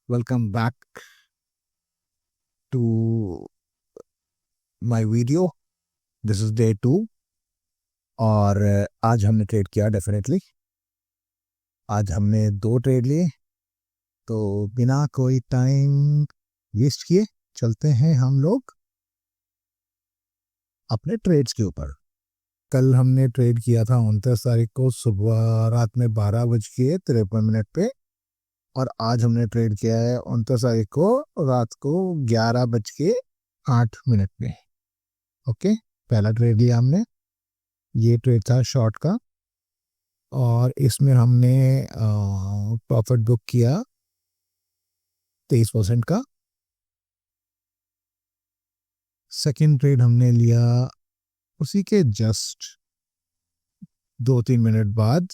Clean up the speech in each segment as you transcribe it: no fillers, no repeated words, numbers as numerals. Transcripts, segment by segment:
Welcome back to my video. This is day 2 और आज हमने ट्रेड किया डेफिनेटली। आज हमने 2 ट्रेड लिए, तो बिना कोई टाइम वेस्ट किए चलते हैं हम लोग अपने ट्रेड्स के ऊपर। कल हमने ट्रेड किया था 29 तारीख को सुबह रात में 12:53 पे, और आज हमने ट्रेड किया है 29 तारीख को रात को 11:08 पे। ओके, पहला ट्रेड लिया हमने, ये ट्रेड था शॉर्ट का, और इसमें हमने प्रॉफिट बुक किया 23% का। सेकंड ट्रेड हमने लिया उसी के जस्ट 2-3 मिनट बाद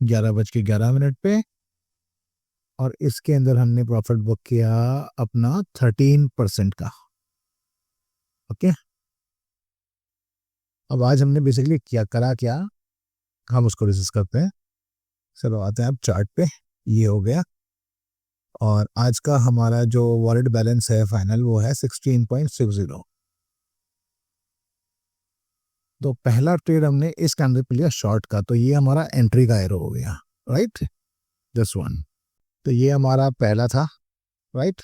11:11 पे, और इसके अंदर हमने प्रॉफिट बुक किया अपना 13% का। ओके, अब आज हमने बेसिकली करा क्या, हम उसको डिस्कस करते हैं। चलो आते हैं अब चार्ट पे। ये हो गया, और आज का हमारा जो वॉलेट बैलेंस है फाइनल वो है 16.60। तो पहला ट्रेड हमने इस कैंडल पे लिया शॉर्ट का, तो ये हमारा एंट्री का एरो हो गया, राइट, दिस वन। तो ये हमारा पहला था, राइट,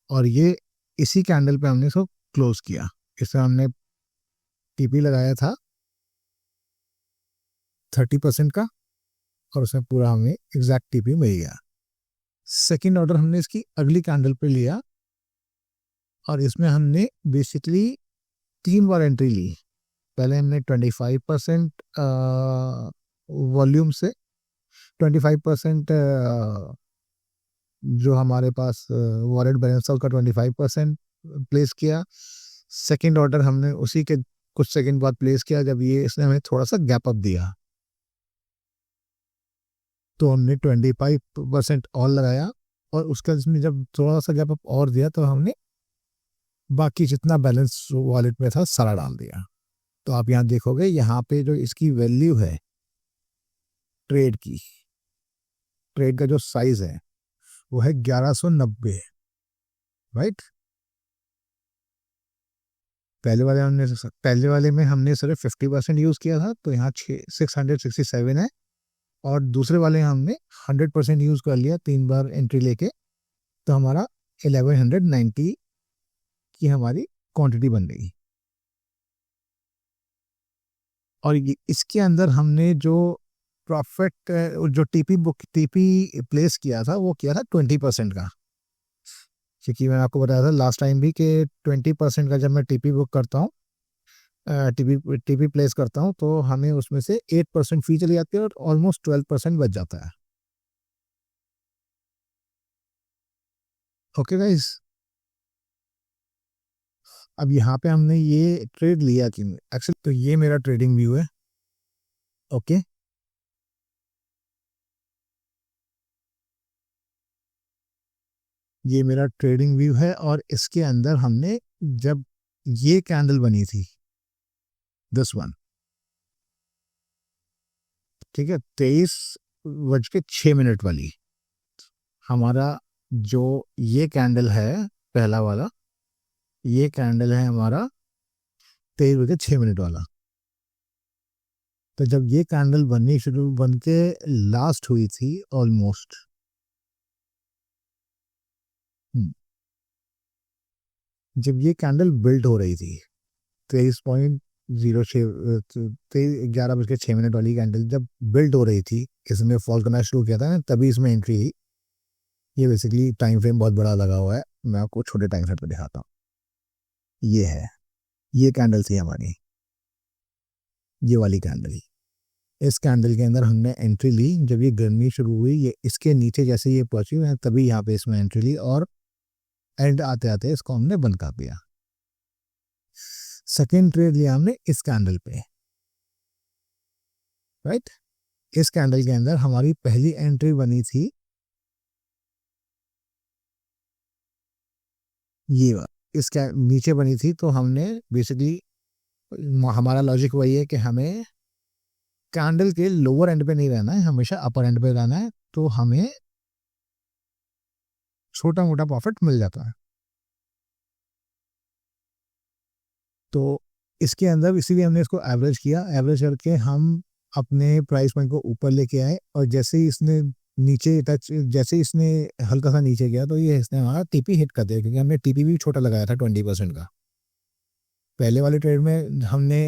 और ये इसी कैंडल पे हमने इसको क्लोज किया। इसमें हमने टीपी लगाया था 30% का, और उसमें पूरा हमें एग्जैक्ट टीपी मिल गया। सेकेंड ऑर्डर हमने इसकी अगली कैंडल पे लिया, और इसमें हमने बेसिकली 3 बार एंट्री ली। पहले हमने 25% वॉल्यूम से 25% जो हमारे पास वॉलेट बैलेंस था उसका 25% प्लेस किया। सेकेंड ऑर्डर हमने उसी के कुछ सेकंड बाद प्लेस किया जब ये इसने हमें थोड़ा सा गैप अप दिया, तो हमने 25% और लगाया, और उसका इसमें जब थोड़ा सा गैप अप और दिया तो हमने बाकी जितना बैलेंस वॉलेट में था सारा डाल दिया। तो आप यहाँ देखोगे, यहाँ पे जो इसकी वैल्यू है ट्रेड की, ट्रेड का जो साइज है वो है 1190, राइट। पहले वाले में हमने सिर्फ 50% यूज किया था, तो यहाँ 667 है, और दूसरे वाले हमने 100% यूज कर लिया 3 बार एंट्री लेके, तो हमारा 1190 की हमारी क्वांटिटी बन गई। और इसके अंदर हमने जो प्रॉफिट जो टीपी प्लेस किया था वो किया था 20% का, क्योंकि मैंने आपको बताया था लास्ट टाइम भी कि 20% का जब मैं टीपी बुक करता हूँ, टीपी प्लेस करता हूँ, तो हमें उसमें से 8% फी चली जाती है और ऑलमोस्ट 12% बच जाता है। ओके गाइस, अब यहाँ पे हमने ये ट्रेड लिया कि एक्चुअली, तो ये मेरा ट्रेडिंग व्यू है। ओके, ये मेरा ट्रेडिंग व्यू है, और इसके अंदर हमने जब ये कैंडल बनी थी दिस वन, ठीक है, 23:06 वाली, हमारा जो ये कैंडल है पहला वाला, ये कैंडल है हमारा 23:06 वाला। तो जब ये कैंडल बननी शुरू बन के लास्ट हुई थी ऑलमोस्ट, जब ये कैंडल बिल्ड हो रही थी 23.06 11:06 वाली कैंडल जब बिल्ड हो रही थी, इसमें फॉल करना शुरू किया था ना, तभी इसमें एंट्री हुई। ये बेसिकली टाइम फ्रेम बहुत बड़ा लगा हुआ है, मैं आपको छोटे टाइम फ्रेम पे दिखाता हूँ। ये है, ये कैंडल थी हमारी, ये वाली कैंडल। इस कैंडल के अंदर हमने एंट्री ली जब ये गिरनी शुरू हुई, ये इसके नीचे जैसे ये पहुंची है तभी यहाँ पे इसमें एंट्री ली, और एंड आते आते इसको हमने बंद कर दिया। सेकेंड ट्रेड लिया हमने इस कैंडल पे, राइट। इस कैंडल के अंदर हमारी पहली एंट्री बनी थी ये इसके नीचे बनी थी, तो हमने बेसिकली, हमारा लॉजिक वही है कि हमें कैंडल के लोअर एंड पे नहीं रहना है, हमेशा अपर एंड पे रहना है। तो हमें छोटा मोटा प्रॉफिट मिल जाता है। तो इसके अंदर इसीलिए हमने इसको एवरेज किया, एवरेज करके हम अपने प्राइस पॉइंट को ऊपर लेके आए, और जैसे ही इसने नीचे टच, जैसे ही इसने हल्का सा नीचे गया तो ये इसने हमारा टीपी हिट कर दिया, क्योंकि हमने टीपी भी छोटा लगाया था 20% का। पहले वाले ट्रेड में हमने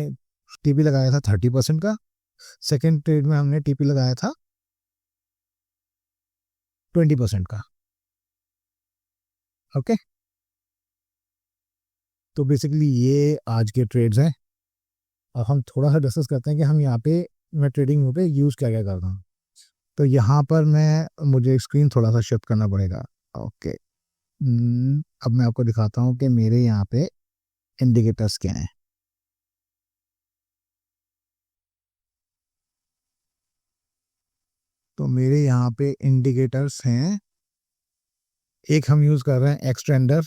टीपी लगाया था 30% का, सेकेंड ट्रेड में हमने टीपी लगाया था 20% का। ओके, तो बेसिकली ये आज के ट्रेड्स हैं। अब हम थोड़ा सा डिस्कस करते हैं कि हम यहाँ पे, मैं ट्रेडिंग व्यू पे यूज़ क्या क्या करता हूँ। तो यहाँ पर मुझे स्क्रीन थोड़ा सा शिफ्ट करना पड़ेगा। ओके, अब मैं आपको दिखाता हूँ कि मेरे यहाँ पे इंडिकेटर्स क्या हैं। तो मेरे यहाँ पे इंडिकेटर्स हैं, एक हम यूज़ कर रहे हैं एक्सटेंडर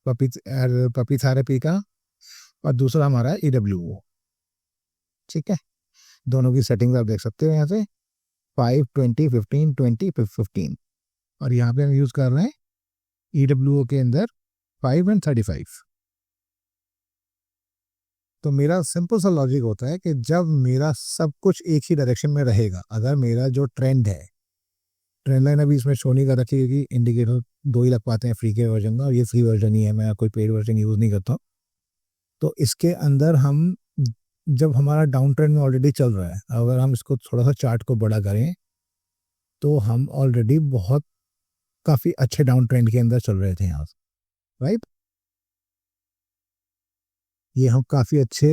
पपी थेरेपी का, और दूसरा हमारा EWO। ठीक है, दोनों की सेटिंग्स आप देख सकते हो यहाँ से 5, 20, 15, 20, 15, और यहाँ पे हम यूज़ कर रहे हैं EWO के अंदर 5 और 35। तो मेरा सिंपल सा लॉजिक होता है कि जब मेरा सब कुछ एक ही डायरेक्शन में रहेगा, अगर मेरा जो ट्रेंड है, ट्रेंड लाइन अभी इसमें शो नहीं कर रखी क्योंकि इंडिकेटर 2 ही लग पाते हैं फ्री के वर्जन का, और ये फ्री वर्जन ही है, मैं कोई पेड वर्जन यूज़ नहीं करता। तो इसके अंदर हम, जब हमारा डाउन ट्रेंड में ऑलरेडी चल रहा है, अगर हम इसको थोड़ा सा चार्ट को बड़ा करें तो हम ऑलरेडी बहुत काफ़ी अच्छे डाउन ट्रेंड के अंदर चल रहे थे यहाँ, राइट। ये हम काफ़ी अच्छे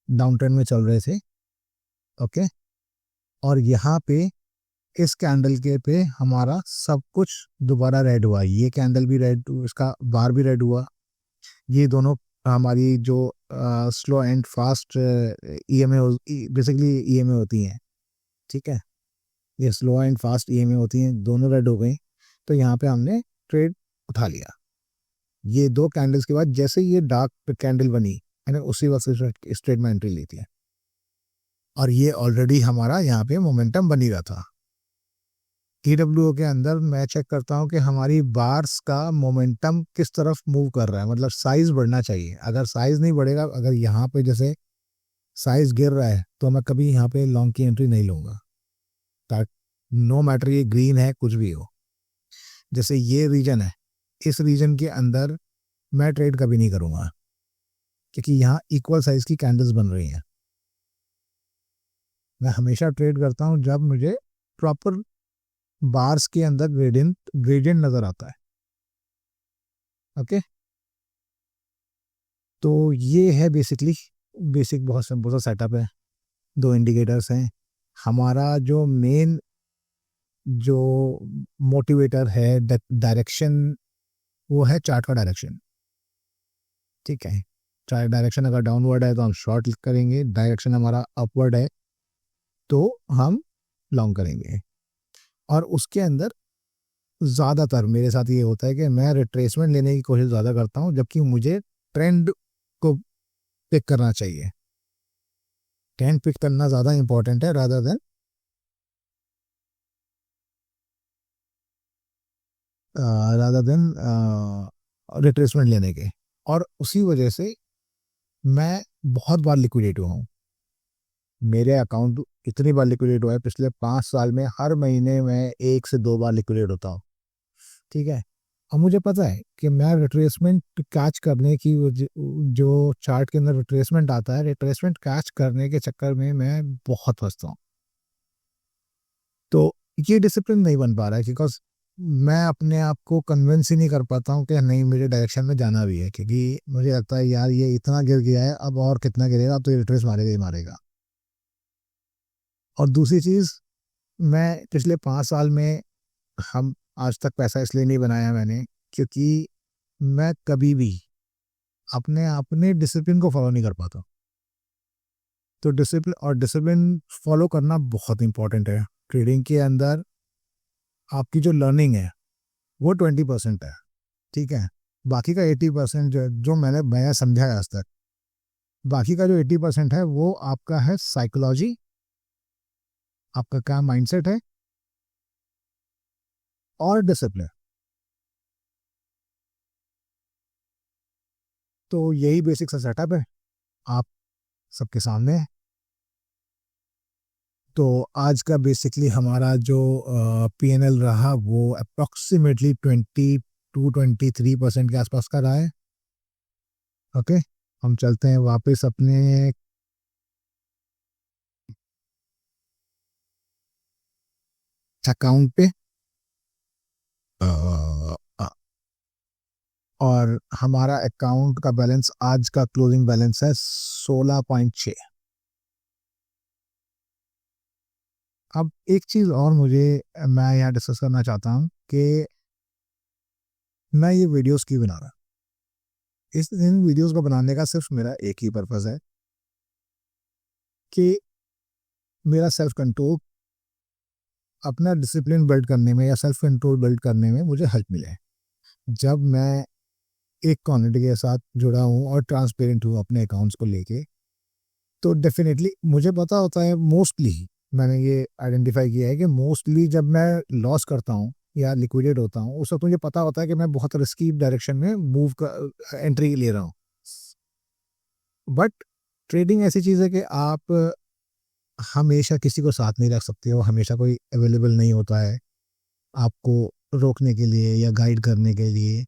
डाउन ट्रेंड में चल रहे थे। ओके, और यहाँ पे इस कैंडल के पे हमारा सब कुछ दोबारा रेड हुआ, ये कैंडल भी रेड, इसका बार भी रेड हुआ। ये दोनों हमारी जो slow and fast EMA, basically EMA होती हैं, ठीक है, ये स्लो एंड फास्ट EMA होती हैं, दोनों रेड हो गई। तो यहाँ पे हमने ट्रेड उठा लिया। ये 2 कैंडल्स के बाद जैसे ये डार्क कैंडल बनी, मैंने उसी वक्त स्ट्रेट में एंट्री ली थी, और ये ऑलरेडी हमारा यहाँ पे मोमेंटम बनी रहा था। EWO के अंदर मैं चेक करता हूँ कि हमारी बार्स का मोमेंटम किस तरफ मूव कर रहा है, मतलब साइज बढ़ना चाहिए। अगर साइज नहीं बढ़ेगा, अगर यहाँ पे जैसे साइज गिर रहा है, तो मैं कभी यहाँ पे लॉन्ग की एंट्री नहीं लूँगा, नो मैटर ये ग्रीन है कुछ भी हो। जैसे ये रीजन है, इस रीजन के अंदर मैं ट्रेड कभी नहीं करूँगा, क्योंकि यहाँ इक्वल साइज की कैंडल्स बन रही हैं। मैं हमेशा ट्रेड करता हूँ जब मुझे प्रॉपर बार्स के अंदर ग्रेडियंट नजर आता है। ओके, तो ये है बेसिक बहुत सिंपल सा सेटअप है। 2 इंडिकेटर्स हैं, हमारा जो मेन जो मोटिवेटर है डायरेक्शन, वो है चार्ट का डायरेक्शन। ठीक है, चार्ट डायरेक्शन अगर डाउनवर्ड है तो हम शॉर्ट करेंगे, डायरेक्शन हमारा अपवर्ड है तो हम लॉन्ग करेंगे। और उसके अंदर ज़्यादातर मेरे साथ ये होता है कि मैं रिट्रेसमेंट लेने की कोशिश ज़्यादा करता हूँ, जबकि मुझे ट्रेंड को पिक करना चाहिए। ट्रेंड पिक करना ज़्यादा इंपॉर्टेंट है रादर देन रिट्रेसमेंट लेने के। और उसी वजह से मैं बहुत बार लिक्विडेट हुआ हूँ, मेरे अकाउंट इतनी बार लिक्विडेट हुआ है पिछले 5 साल में, हर महीने मैं 1 से 2 बार लिक्विडेट होता हूँ। ठीक है, अब मुझे पता है कि मैं रिट्रेसमेंट कैच करने की जो चार्ट के अंदर रिट्रेसमेंट आता है, रिट्रेसमेंट कैच करने के चक्कर में मैं बहुत फंसता हूँ। तो ये डिसिप्लिन नहीं बन पा रहा है, बिकॉज मैं अपने आप को कन्विंस ही नहीं कर पाता हूँ कि नहीं मुझे डायरेक्शन में जाना भी है, क्योंकि मुझे लगता है यार ये इतना गिर गया है, अब और कितना गिरेगा, अब तो ये रिट्रेस मारेगा ही मारेगा। और दूसरी चीज़, मैं पिछले 5 साल में, हम आज तक पैसा इसलिए नहीं बनाया मैंने, क्योंकि मैं कभी भी अपने डिसिप्लिन को फॉलो नहीं कर पाता। तो डिसिप्लिन फॉलो करना बहुत इंपॉर्टेंट है ट्रेडिंग के अंदर। आपकी जो लर्निंग है वो 20% है, ठीक है, बाकी का 80% जो मैं समझा है आज तक, बाकी का जो 80% है वो आपका है साइकोलॉजी, आपका क्या माइंडसेट है, और डिसिप्लिन। तो यही बेसिक सा सेटअप है, आप सबके सामने है। तो आज का बेसिकली हमारा जो पीएनएल रहा वो अप्रोक्सीमेटली 22-23% के आसपास का रहा है। ओके, हम चलते हैं वापस अपने अकाउंट पे। और हमारा अकाउंट का बैलेंस, आज का क्लोजिंग बैलेंस है 16.6। अब एक चीज़ और मैं यहाँ डिस्कस करना चाहता हूँ कि मैं ये वीडियोस क्यों बना रहा। इन वीडियोस को बनाने का सिर्फ मेरा एक ही पर्पज़ है कि मेरा सेल्फ कंट्रोल, अपना डिसिप्लिन बिल्ड करने में या सेल्फ कंट्रोल बिल्ड करने में मुझे हेल्प मिले। जब मैं एक कम्युनिटी के साथ जुड़ा हूँ और ट्रांसपेरेंट हूँ अपने अकाउंट्स को लेके, तो डेफिनेटली मुझे पता होता है, मोस्टली मैंने ये आइडेंटिफाई किया है कि मोस्टली जब मैं लॉस करता हूँ या लिक्विडेट होता हूँ, उस वक्त मुझे पता होता है कि मैं बहुत रिस्की डायरेक्शन में एंट्री ले रहा हूँ। बट ट्रेडिंग ऐसी चीज़ है कि आप हमेशा किसी को साथ नहीं रख सकते हो, हमेशा कोई अवेलेबल नहीं होता है आपको रोकने के लिए या गाइड करने के लिए।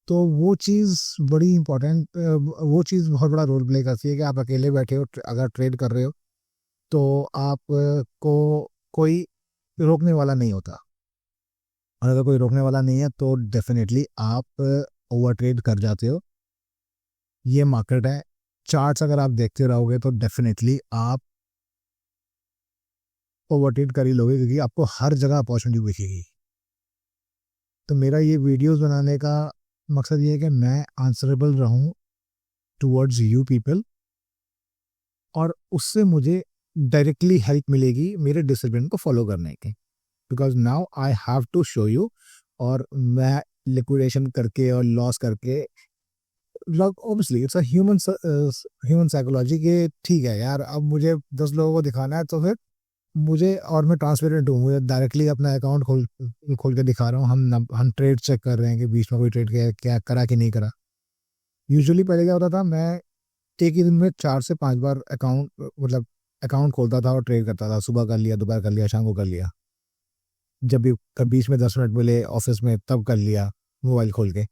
तो वो चीज़ बड़ी इम्पोर्टेंट, वो चीज़ बहुत बड़ा रोल प्ले करती है कि आप अकेले बैठे हो, अगर ट्रेड कर रहे हो तो आप को कोई रोकने वाला नहीं होता। और अगर कोई रोकने वाला नहीं है तो डेफिनेटली आप ओवर ट्रेड कर जाते हो। ये मार्केट है, चार्ट्स अगर आप देखते रहोगे तो डेफिनेटली आप ओवर ट्रेड कर ही लोगे, क्योंकि आपको हर जगह अपॉर्चुनिटी दिखेगी। तो मेरा ये वीडियोस बनाने का मकसद ये है कि मैं आंसरेबल रहूं टुवर्ड्स यू पीपल, और उससे मुझे डायरेक्टली हेल्प मिलेगी मेरे डिसिप्लिन को फॉलो करने के, because now I have to show you. और मैं लिक्विडेशन करके और लॉस करके, obviously it's a human psychology के, ठीक है यार, अब मुझे 10 लोगों को दिखाना है तो फिर मुझे, और मैं ट्रांसपेरेंट हूँ, मुझे डायरेक्टली अपना अकाउंट खोल के दिखा रहा हूँ। हम ट्रेड चेक कर रहे हैं कि बीच में कोई ट्रेड क्या करा कि नहीं करा। यूजुअली पहले क्या होता था, मैं एक ही दिन में 4 से 5 बार अकाउंट खोलता था और ट्रेड करता था। सुबह कर लिया, दोपहर कर लिया, शाम को कर लिया, जब भी कभी बीच में 10 मिनट मिले ऑफिस में तब कर लिया मोबाइल खोल के।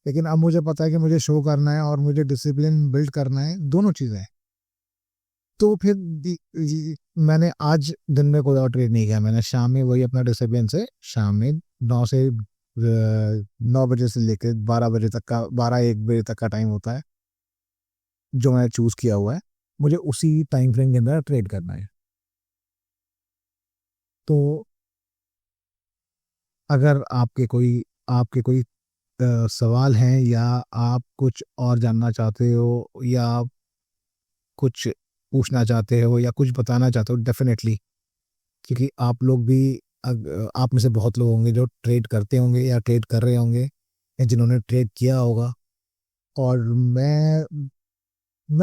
लेकिन अब मुझे पता है कि मुझे शो करना है और मुझे डिसिप्लिन बिल्ड करना है, दोनों चीज़ें हैं। तो फिर मैंने आज दिन में कोई और ट्रेड नहीं किया, मैंने शाम में वही अपना डिसिप्लिन से शाम में 9 से लेकर 12 बजे तक का, 12-1 बजे तक का टाइम होता है जो मैंने चूज़ किया हुआ है, मुझे उसी टाइम फ्रेम के अंदर ट्रेड करना है। तो अगर आपके कोई सवाल हैं, या आप कुछ और जानना चाहते हो, या आप कुछ पूछना चाहते हो, या कुछ बताना चाहते हो, डेफिनेटली, क्योंकि आप लोग भी, आप में से बहुत लोग होंगे जो ट्रेड करते होंगे या ट्रेड कर रहे होंगे या जिन्होंने ट्रेड किया होगा। और मैं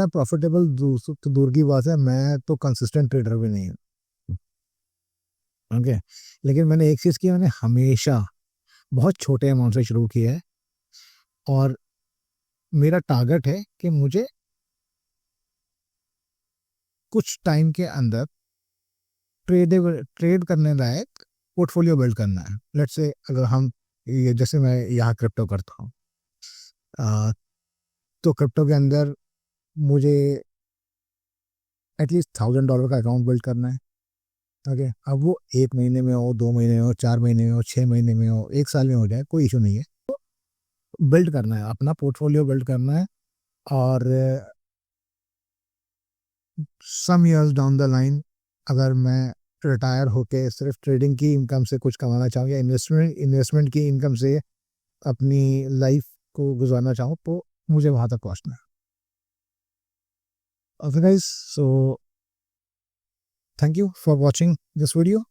प्रॉफिटेबल तो दूर की बात है, मैं तो कंसिस्टेंट ट्रेडर भी नहीं हूँ। ओके, लेकिन मैंने एक चीज़ की, मैंने हमेशा बहुत छोटे अमाउंट से शुरू किया है, और मेरा टारगेट है कि मुझे कुछ टाइम के अंदर ट्रेड ट्रेड करने लायक पोर्टफोलियो बिल्ड करना है। लेट्स से अगर हम, ये जैसे मैं यहाँ क्रिप्टो करता हूँ, तो क्रिप्टो के अंदर मुझे एटलीस्ट $1000 का अकाउंट बिल्ड करना है। ओके, अब वो 1 महीने में हो, 2 महीने में हो, 4 महीने में हो, 6 महीने में हो, 1 साल में हो जाए, कोई इशू नहीं है। बिल्ड करना है, अपना पोर्टफोलियो बिल्ड करना है। और some years down the line, अगर मैं रिटायर होके सिर्फ ट्रेडिंग की इनकम से कुछ कमाना चाहूँ, या इन्वेस्टमेंट की इनकम से अपनी लाइफ को गुजारना चाहूँ, तो मुझे वहाँ तक पहुँचना है। Okay guys, so thank you for watching this video.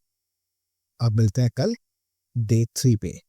अब मिलते हैं कल डे 3 पे।